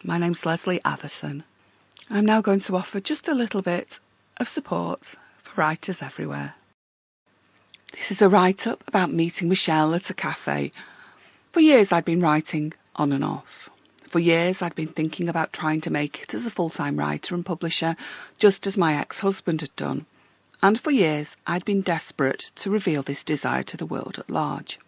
My name's Lesley Atherton. I'm now going to offer just a little bit of support for writers everywhere. This is a write-up about meeting Michelle at a cafe. For years I'd been writing on and off. For years I'd been thinking about trying to make it as a full-time writer and publisher, just as my ex-husband had done. And for years I'd been desperate to reveal this desire to the world at large.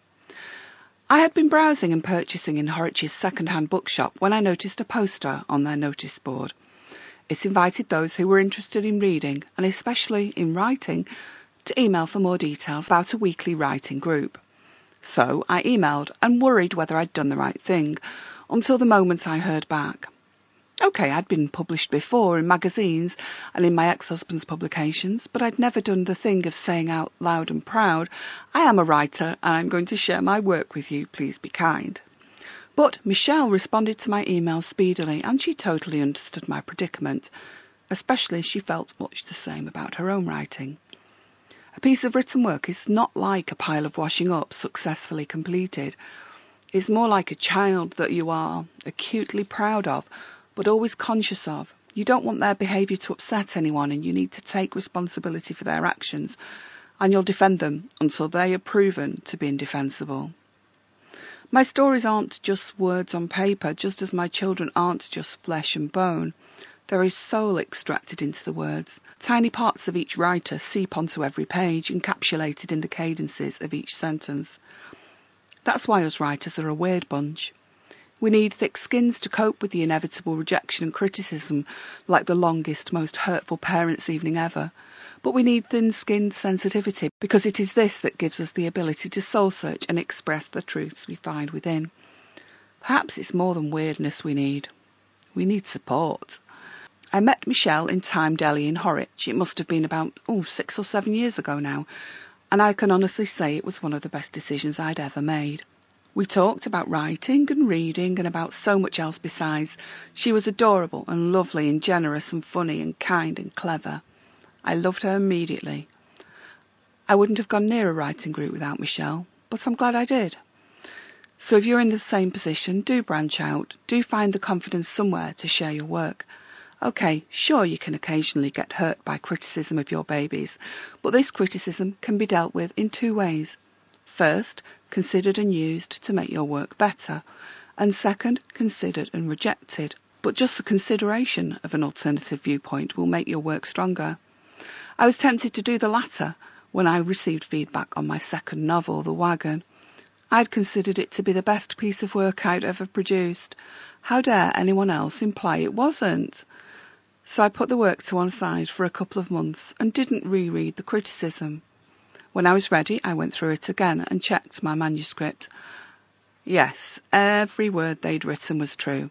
I had been browsing and purchasing in Horwich's second-hand bookshop when I noticed a poster on their notice board. It invited those who were interested in reading, and especially in writing, to email for more details about a weekly writing group. So I emailed and worried whether I'd done the right thing, until the moment I heard back. OK, I'd been published before in magazines and in my ex-husband's publications, but I'd never done the thing of saying out loud and proud, I am a writer and I'm going to share my work with you, please be kind. But Michelle responded to my email speedily and she totally understood my predicament, especially as she felt much the same about her own writing. A piece of written work is not like a pile of washing up successfully completed. It's more like a child that you are acutely proud of, but always conscious of. You don't want their behaviour to upset anyone and you need to take responsibility for their actions, and you'll defend them until they are proven to be indefensible. My stories aren't just words on paper, just as my children aren't just flesh and bone. There is soul extracted into the words. Tiny parts of each writer seep onto every page, encapsulated in the cadences of each sentence. That's why us writers are a weird bunch. We need thick skins to cope with the inevitable rejection and criticism, like the longest, most hurtful parents' evening ever. But we need thin-skinned sensitivity, because it is this that gives us the ability to soul-search and express the truths we find within. Perhaps it's more than weirdness we need. We need support. I met Michelle in Time Deli in Horwich. It must have been about 6 or 7 years ago now, and I can honestly say it was one of the best decisions I'd ever made. We talked about writing and reading and about so much else besides. She was adorable and lovely and generous and funny and kind and clever. I loved her immediately. I wouldn't have gone near a writing group without Michelle, but I'm glad I did. So if you're in the same position, do branch out. Do find the confidence somewhere to share your work. OK, sure, you can occasionally get hurt by criticism of your babies, but this criticism can be dealt with in 2 ways. First, considered and used to make your work better, and second, considered and rejected. But just the consideration of an alternative viewpoint will make your work stronger. I was tempted to do the latter when I received feedback on my second novel, The Wagon. I'd considered it to be the best piece of work I'd ever produced. How dare anyone else imply it wasn't? So I put the work to one side for a couple of months and didn't reread the criticism. When I was ready, I went through it again and checked my manuscript. Yes, every word they'd written was true.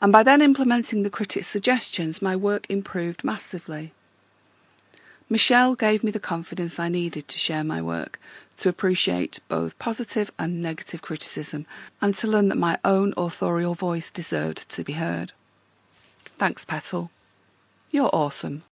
And by then implementing the critics' suggestions, my work improved massively. Michelle gave me the confidence I needed to share my work, to appreciate both positive and negative criticism, and to learn that my own authorial voice deserved to be heard. Thanks, Petal. You're awesome.